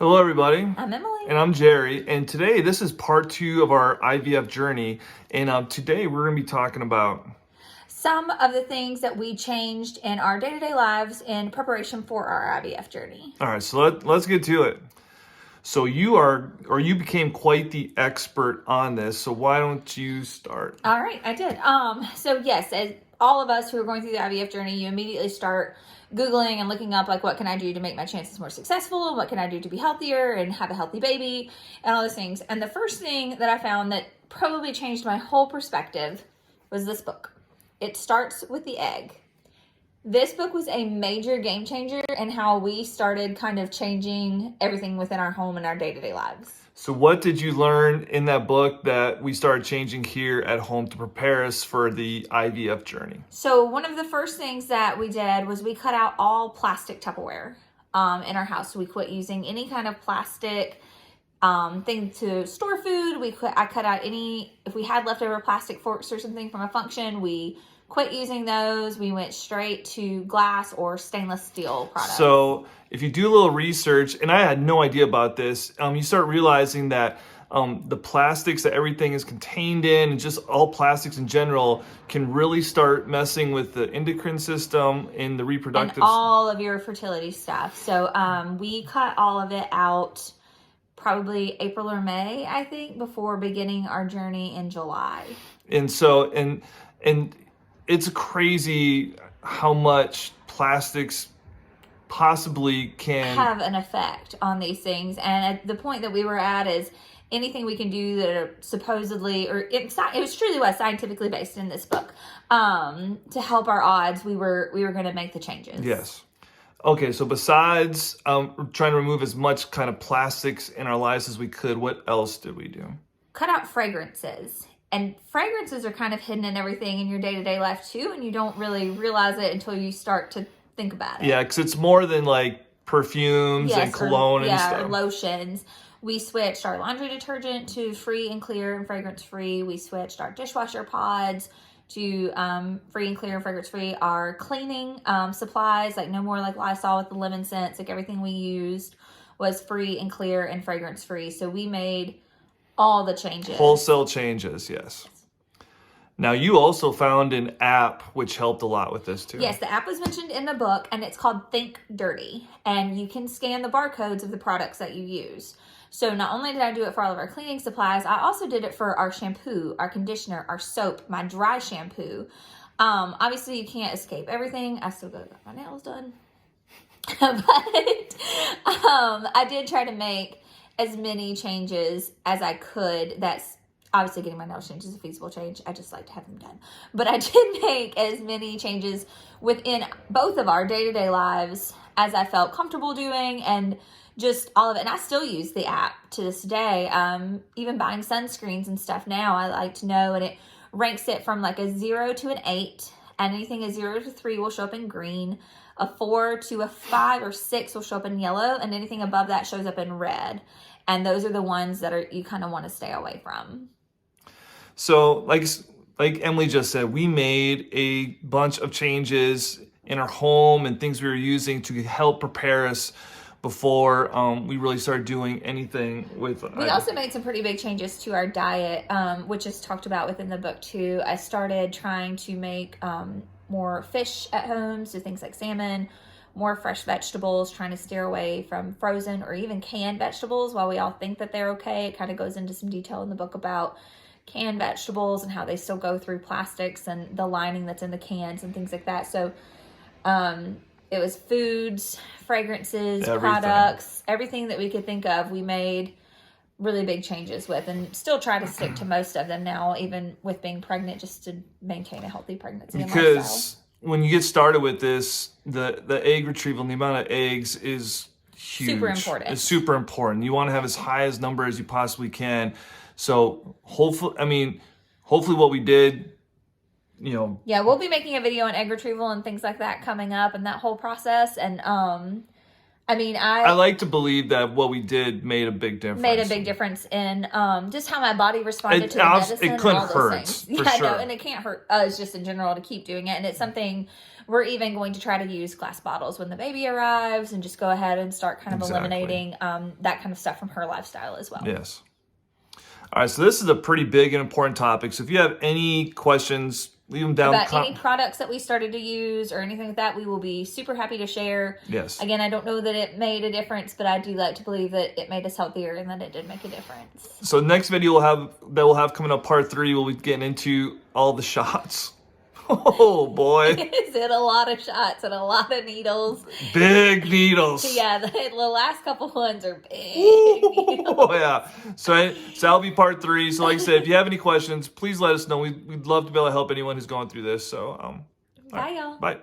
Hello, everybody. I'm Emily. And I'm Jerry. And today, this is part 2 of our IVF journey. And today, we're going to be talking about some of the things that we changed in our day-to-day lives in preparation for our IVF journey. All right, so let's get to it. So you became quite the expert on this. So why don't you start? All right, I did. So yes, as all of us who are going through the IVF journey, you immediately start Googling and looking up, like, what can I do to make my chances more successful? And what can I do to be healthier and have a healthy baby and all those things. And the first thing that I found that probably changed my whole perspective was this book. It Starts with the Egg. This book was a major game changer in how we started kind of changing everything within our home and our day-to-day lives. So what did you learn in that book that we started changing here at home to prepare us for the IVF journey? So one of the first things that we did was we cut out all plastic Tupperware in our house. We quit using any kind of plastic thing to store food. I cut out if we had leftover plastic forks or something from a function, we quit using those. We went straight to glass or stainless steel products. So if you do a little research, and I had no idea about this, you start realizing that the plastics that everything is contained in, and just all plastics in general, can really start messing with the endocrine system and the reproductive and all of your fertility stuff. So we cut all of it out probably April or May, I think, before beginning our journey in July. And so, and it's crazy how much plastics possibly can have an effect on these things. And at the point that we were at is anything we can do that are supposedly, or it was truly was scientifically based in this book, to help our odds, we were going to make the changes. Yes. Okay, so besides trying to remove as much kind of plastics in our lives as we could, what else did we do? Cut out fragrances. And fragrances are kind of hidden in everything in your day-to-day life too, and you don't really realize it until you start to think about it. Yeah, because it's more than like perfumes and cologne and stuff. Yeah, or lotions. We switched our laundry detergent to free and clear and fragrance-free. We switched our dishwasher pods to free and clear and fragrance-free. Our cleaning supplies, like no more like Lysol with the lemon scents, like everything we used was free and clear and fragrance-free. So we made all the changes. Wholesale changes, yes. Now, you also found an app which helped a lot with this too. Yes, the app was mentioned in the book, and it's called Think Dirty. And you can scan the barcodes of the products that you use. So not only did I do it for all of our cleaning supplies, I also did it for our shampoo, our conditioner, our soap, my dry shampoo. Obviously, you can't escape everything. I still got my nails done. But I did try to make as many changes as I could. That's obviously getting my nails changed is a feasible change. I just like to have them done. But I did make as many changes within both of our day-to-day lives as I felt comfortable doing, and just all of it. And I still use the app to this day. Even buying sunscreens and stuff now, I like to know, and it ranks it from like a 0 to an 8. And anything a 0 to 3 will show up in green. A 4 to a 5 or 6 will show up in yellow, and anything above that shows up in red. And those are the ones that you kind of want to stay away from. So like Emily just said, we made a bunch of changes in our home and things we were using to help prepare us before we really started doing anything with We also made some pretty big changes to our diet, which is talked about within the book too. I started trying to make more fish at home, so things like salmon, more fresh vegetables, trying to steer away from frozen or even canned vegetables. While we all think that they're okay, it kind of goes into some detail in the book about canned vegetables and how they still go through plastics and the lining that's in the cans and things like that. So it was foods, fragrances, products, everything that we could think of, we made really big changes with, and still try to stick to most of them now, even with being pregnant, just to maintain a healthy pregnancy and lifestyle. Because when you get started with this, the egg retrieval and the amount of eggs is huge. Super important. It's super important. You want to have as high as number as you possibly can. So hopefully what we did, Yeah, we'll be making a video on egg retrieval and things like that coming up, and that whole process. And I like to believe that what we did made a big difference. In just how my body responded to the medicine. It couldn't and all hurt. Those things. For sure. No, and it can't hurt us just in general to keep doing it. And it's something we're even going to try to use glass bottles when the baby arrives and just go ahead and start kind of eliminating that kind of stuff from her lifestyle as well. Yes. All right, so this is a pretty big and important topic. So if you have any questions, leave them down. About any products that we started to use or anything like that, we will be super happy to share. Yes. Again, I don't know that it made a difference, but I do like to believe that it made us healthier and that it did make a difference. So next video we'll have coming up, part 3, we'll be getting into all the shots. Oh boy. Is it a lot of shots and a lot of needles? Big needles. Yeah, the last couple ones are big needles. Oh yeah. So that'll be part 3. So like I said, if you have any questions, please let us know. We'd love to be able to help anyone who's going through this. So Bye, y'all. Bye.